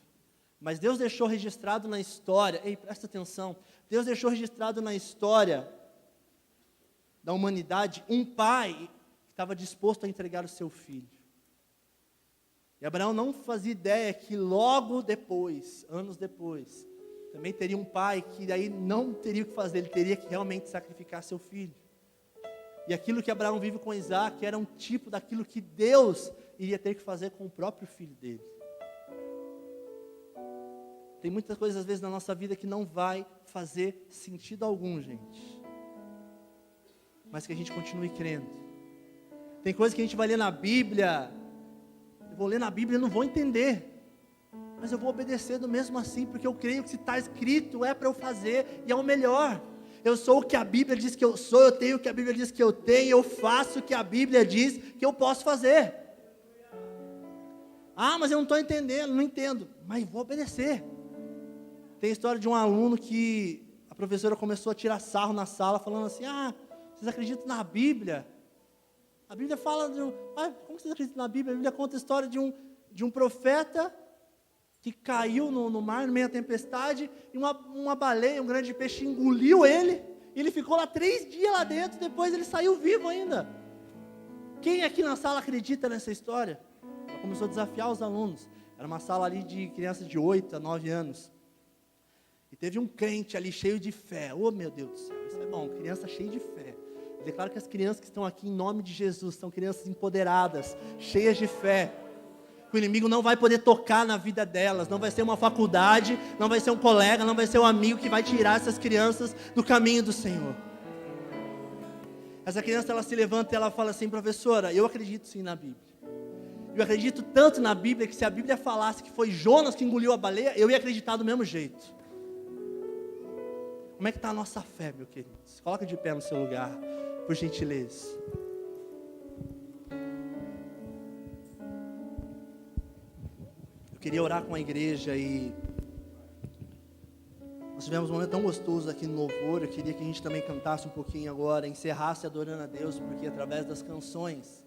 Mas Deus deixou registrado na história, presta atenção, Deus deixou registrado na história da humanidade um pai que estava disposto a entregar o seu filho. E Abraão não fazia ideia que logo depois, anos depois, também teria um pai que daí não teria o que fazer, ele teria que realmente sacrificar seu filho. E aquilo que Abraão vive com Isaac era um tipo daquilo que Deus iria ter que fazer com o próprio filho dele. Tem muitas coisas às vezes na nossa vida que não vai fazer sentido algum, gente. Mas que a gente continue crendo. Tem coisas que a gente vai ler na Bíblia, eu vou ler na Bíblia e não vou entender. Mas eu vou obedecer do mesmo assim, porque eu creio que se está escrito é para eu fazer e é o melhor. Eu sou o que a Bíblia diz que eu sou, eu tenho o que a Bíblia diz que eu tenho, eu faço o que a Bíblia diz que eu posso fazer. Ah, mas eu não estou entendendo, não entendo, mas vou obedecer. Tem a história de um aluno que a professora começou a tirar sarro na sala, falando assim, vocês acreditam na Bíblia? A Bíblia fala como vocês acreditam na Bíblia? A Bíblia conta a história de um profeta que caiu no mar, no meio da tempestade, e uma baleia, um grande peixe, engoliu ele, e ele ficou lá 3 dias lá dentro, depois ele saiu vivo ainda. Quem aqui na sala acredita nessa história? Ela começou a desafiar os alunos. Era uma sala ali de crianças de 8 a 9 anos. E teve um crente ali cheio de fé. Oh, meu Deus do céu, isso é bom, criança cheia de fé. Eu declaro que as crianças que estão aqui, em nome de Jesus, são crianças empoderadas, cheias de fé. O inimigo não vai poder tocar na vida delas, não vai ser uma faculdade, não vai ser um colega, não vai ser um amigo que vai tirar essas crianças do caminho do Senhor. Essa criança, ela se levanta e ela fala assim: professora, eu acredito sim na Bíblia. Eu acredito tanto na Bíblia que se a Bíblia falasse que foi Jonas que engoliu a baleia, eu ia acreditar do mesmo jeito. Como é que está a nossa fé, meu querido? Coloca de pé no seu lugar, por gentileza. Eu queria orar com a igreja e nós tivemos um momento tão gostoso aqui no louvor. Eu queria que a gente também cantasse um pouquinho agora, encerrasse adorando a Deus, porque através das canções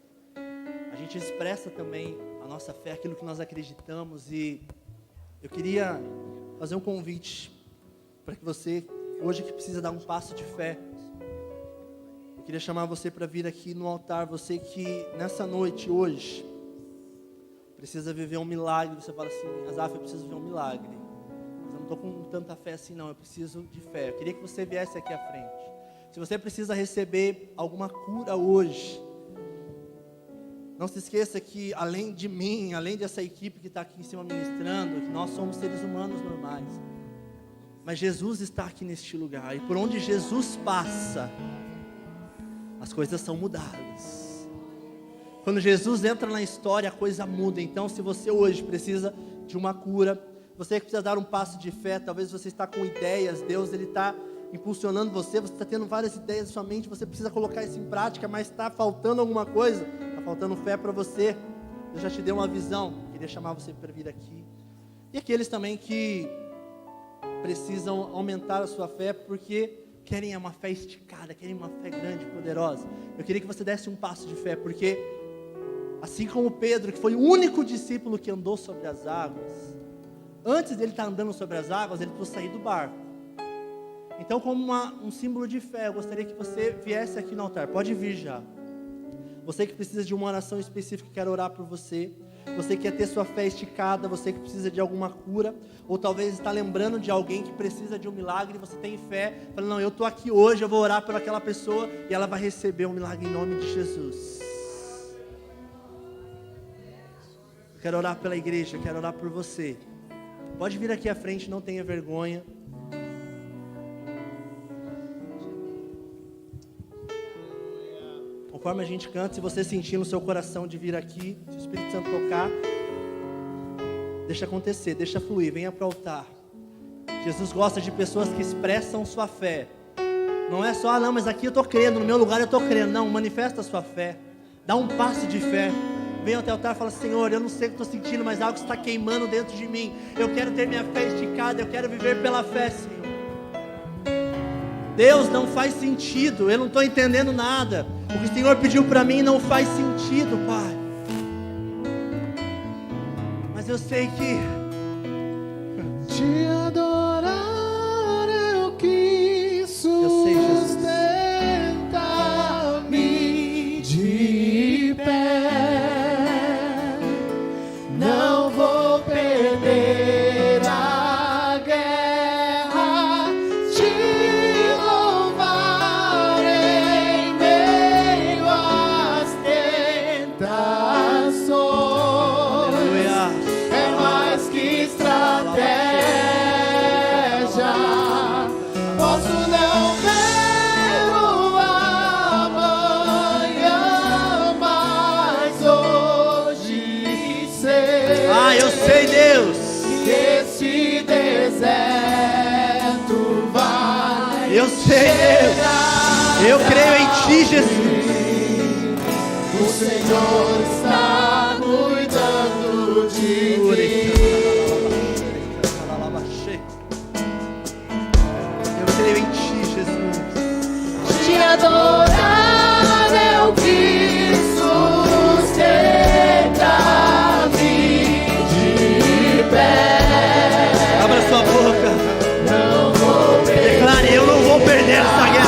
a gente expressa também a nossa fé, aquilo que nós acreditamos. E eu queria fazer um convite para que você, hoje que precisa dar um passo de fé, eu queria chamar você para vir aqui no altar. Você que nessa noite, hoje, precisa viver um milagre. Você fala assim: Azaf, eu preciso viver um milagre, mas eu não estou com tanta fé assim não, eu preciso de fé. Eu queria que você viesse aqui à frente. Se você precisa receber alguma cura hoje, não se esqueça que além de mim, além dessa equipe que está aqui em cima ministrando, que nós somos seres humanos normais, mas Jesus está aqui neste lugar, e por onde Jesus passa, as coisas são mudadas. Quando Jesus entra na história, a coisa muda. Então, se você hoje precisa de uma cura, você que precisa dar um passo de fé, talvez você está com ideias, Deus ele está impulsionando você está tendo várias ideias na sua mente, você precisa colocar isso em prática, mas está faltando alguma coisa, está faltando fé para você. Eu já te dei uma visão, queria chamar você para vir aqui. E aqueles também que precisam aumentar a sua fé, porque querem uma fé esticada, querem uma fé grande, poderosa. Eu queria que você desse um passo de fé, porque assim como Pedro, que foi o único discípulo que andou sobre as águas, antes dele estar andando sobre as águas, ele precisou sair do barco. Então, como um símbolo de fé, eu gostaria que você viesse aqui no altar. Pode vir já. Você que precisa de uma oração específica, quero orar por você. Você que quer ter sua fé esticada, você que precisa de alguma cura, ou talvez está lembrando de alguém que precisa de um milagre, você tem fé, fala: não, eu estou aqui hoje, eu vou orar por aquela pessoa, e ela vai receber um milagre em nome de Jesus. Eu quero orar pela igreja, eu quero orar por você. Pode vir aqui à frente, não tenha vergonha. Conforme a gente canta, se você sentir no seu coração de vir aqui, se o Espírito Santo tocar, deixa acontecer, deixa fluir, venha para o altar. Jesus gosta de pessoas que expressam sua fé. Não é só: não, mas aqui eu estou crendo, no meu lugar eu estou crendo. Não, manifesta a sua fé, dá um passo de fé. Venha até o altar e fala: Senhor, eu não sei o que estou sentindo, mas algo está queimando dentro de mim. Eu quero ter minha fé esticada, eu quero viver pela fé, Senhor. Deus, não faz sentido, eu não estou entendendo nada. O que o Senhor pediu para mim não faz sentido, Pai. Mas eu sei que te adorar eu quis sustentar-me de pé. Não vou perder a guerra, te louvar em meio às tentações. aleluia. É mais que estratégia. Posso não ver o amanhã, mas hoje sei. Ah, eu sei, Deus. Que esse deserto vai Eu sei, Deus. Eu creio em Ti, Jesus. O Senhor está cuidando de mim. Eu creio em Ti, Jesus. Te adorar eu quis sustentar-me de pé. Abra sua boca. Não vou Declare: eu não vou perder essa guerra.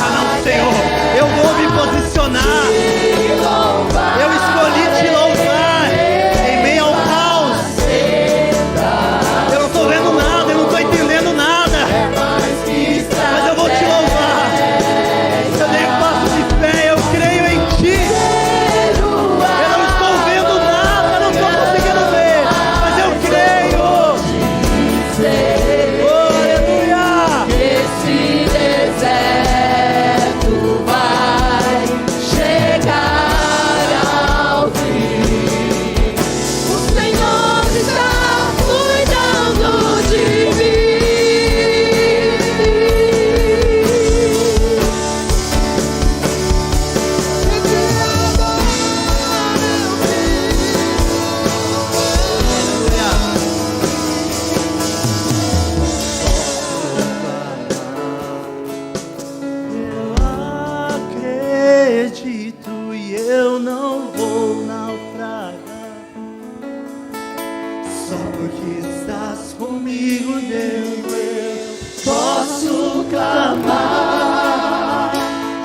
Deus, eu posso clamar.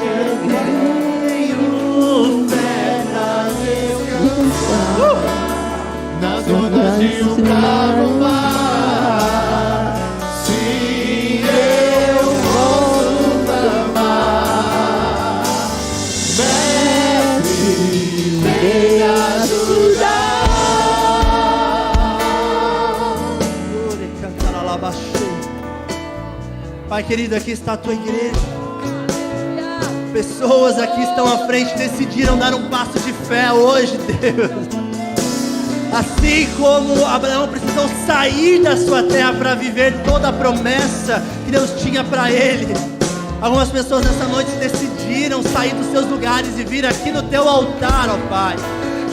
Eu tenho fé pra descansar nas ondas de um bravo mar. Sim, eu posso clamar. Mestre, vem ajudar. Pai querido, aqui está a tua igreja. Pessoas aqui estão à frente, decidiram dar um passo de fé hoje, Deus. Assim como Abraão precisou sair da sua terra para viver toda a promessa que Deus tinha para ele, algumas pessoas nessa noite decidiram sair dos seus lugares e vir aqui no teu altar, ó Pai,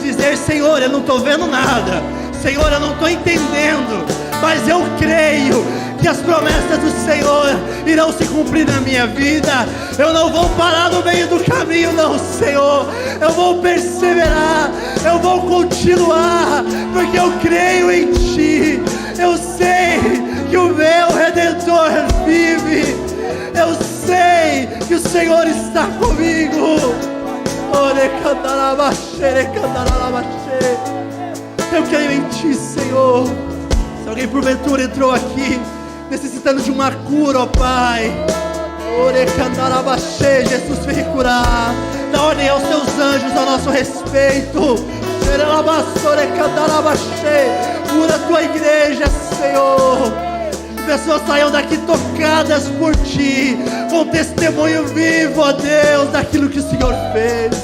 dizer: Senhor, eu não estou vendo nada, Senhor, eu não estou entendendo, mas eu creio que as promessas do Senhor irão se cumprir na minha vida. Eu não vou parar no meio do caminho, não, Senhor. Eu vou perseverar, eu vou continuar, porque eu creio em Ti. Eu sei que o meu Redentor vive. Eu sei que o Senhor está comigo. Eu creio em Ti, Senhor. Se alguém porventura entrou aqui necessitando de uma cura, ó Pai, Jesus veio curar. Dá ordem aos seus anjos a nosso respeito. Cura a tua igreja, Senhor. Pessoas saiam daqui tocadas por Ti, com testemunho vivo, ó Deus, daquilo que o Senhor fez.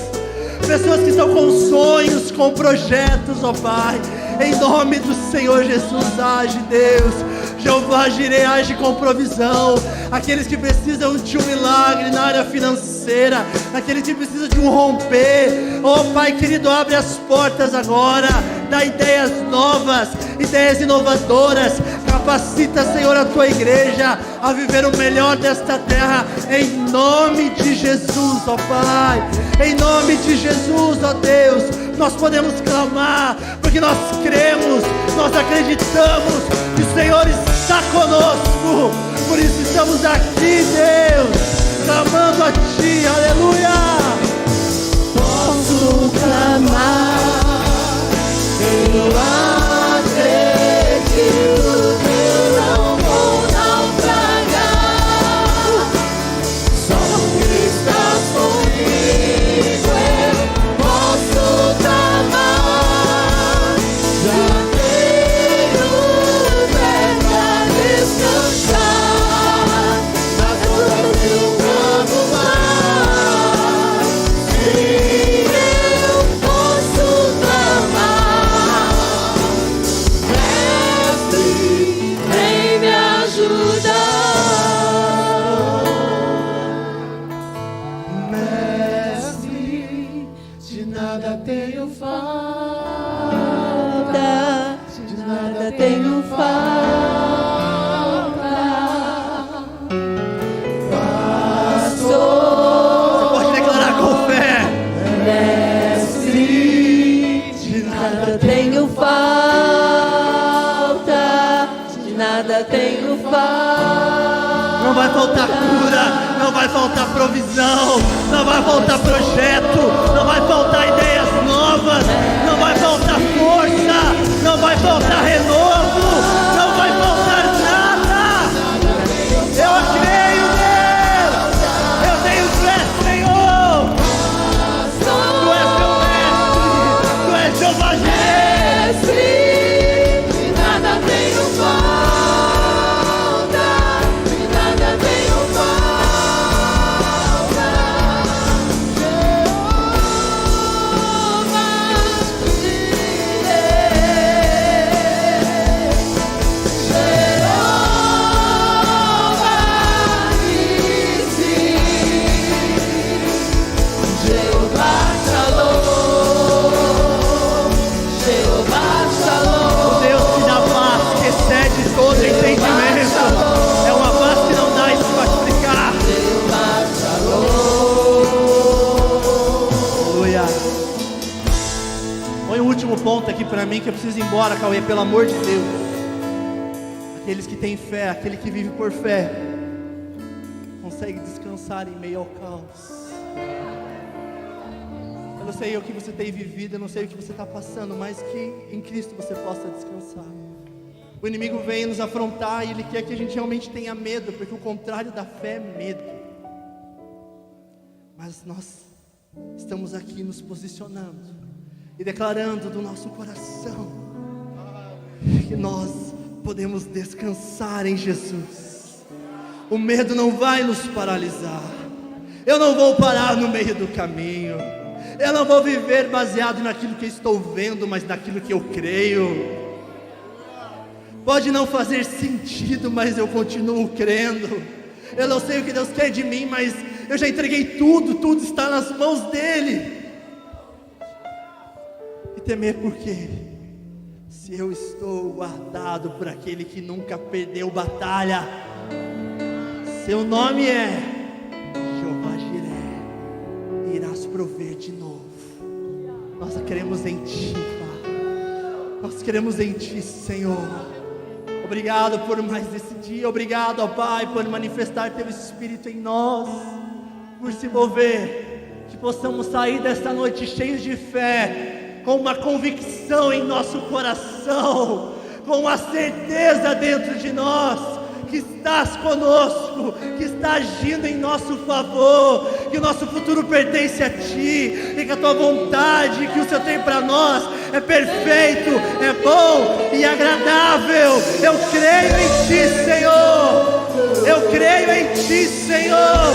Pessoas que estão com sonhos, com projetos, ó Pai, em nome do Senhor Jesus, age, Deus. Jeová Jireh, age com provisão. Aqueles que precisam de um milagre na área financeira, aqueles que precisam de um romper, oh Pai querido, abre as portas agora, dá ideias novas, ideias inovadoras. Capacita, Senhor, a tua igreja a viver o melhor desta terra, em nome de Jesus, ó Pai. Em nome de Jesus, ó Deus, nós podemos clamar, porque nós cremos, nós acreditamos que o Senhor está conosco. Por isso estamos aqui, Deus, clamando a Ti, aleluia. Posso clamar, eu acredito que não vou naufragar. Só porque estás comigo eu posso clamar. Já tenho fé pra descansar nas ondas do bravo mar. Sim, eu posso clamar. Mestre, vem me ajudar. Mestre, de nada tenho falta, de nada tenho falta. Pastor, Pode declarar com fé. Mestre, de nada tenho falta, de nada tenho falta. Não vai faltar cura, não vai faltar provisão, não vai faltar projeto, não vai faltar ideias novas, não vai faltar força, não vai faltar renovo, não vai faltar nada. Eu creio, Deus, eu tenho fé, Senhor. Tu és meu mestre, Tu és Jeová Jireh. Mestre, de nada tenho falta, de nada tenho falta. Jeová ponto aqui pra mim que eu preciso ir embora, Cauê, pelo amor de Deus. Aqueles que têm fé, aquele que vive por fé, consegue descansar em meio ao caos. Eu não sei o que você tem vivido, eu não sei o que você está passando, mas que em Cristo você possa descansar. O inimigo vem nos afrontar e ele quer que a gente realmente tenha medo, porque o contrário da fé é medo. Mas nós estamos aqui nos posicionando e declarando do nosso coração que nós podemos descansar em Jesus. O medo não vai nos paralisar. Eu não vou parar no meio do caminho. Eu não vou viver baseado naquilo que estou vendo, mas naquilo que eu creio. Pode não fazer sentido, mas eu continuo crendo. Eu não sei o que Deus quer de mim, mas eu já entreguei tudo, tudo está nas mãos dEle. E temer por quê? Se eu estou guardado por aquele que nunca perdeu batalha. Seu nome é Jeová Jireh, irás prover de novo. Nós queremos em Ti, Pai. Nós queremos em Ti, Senhor. Obrigado por mais esse dia. Obrigado, ó Pai, por manifestar Teu Espírito em nós, por se mover. Que possamos sair desta noite cheios de fé, com uma convicção em nosso coração, com uma certeza dentro de nós que estás conosco, que está agindo em nosso favor, que o nosso futuro pertence a Ti, e que a Tua vontade, que o Senhor tem para nós é perfeito, é bom e agradável. Eu creio em Ti, Senhor. Eu creio em Ti, Senhor.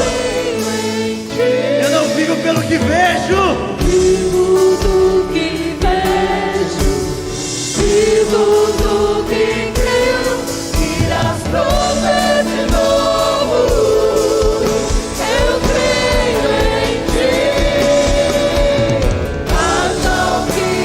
Eu não vivo pelo que vejo,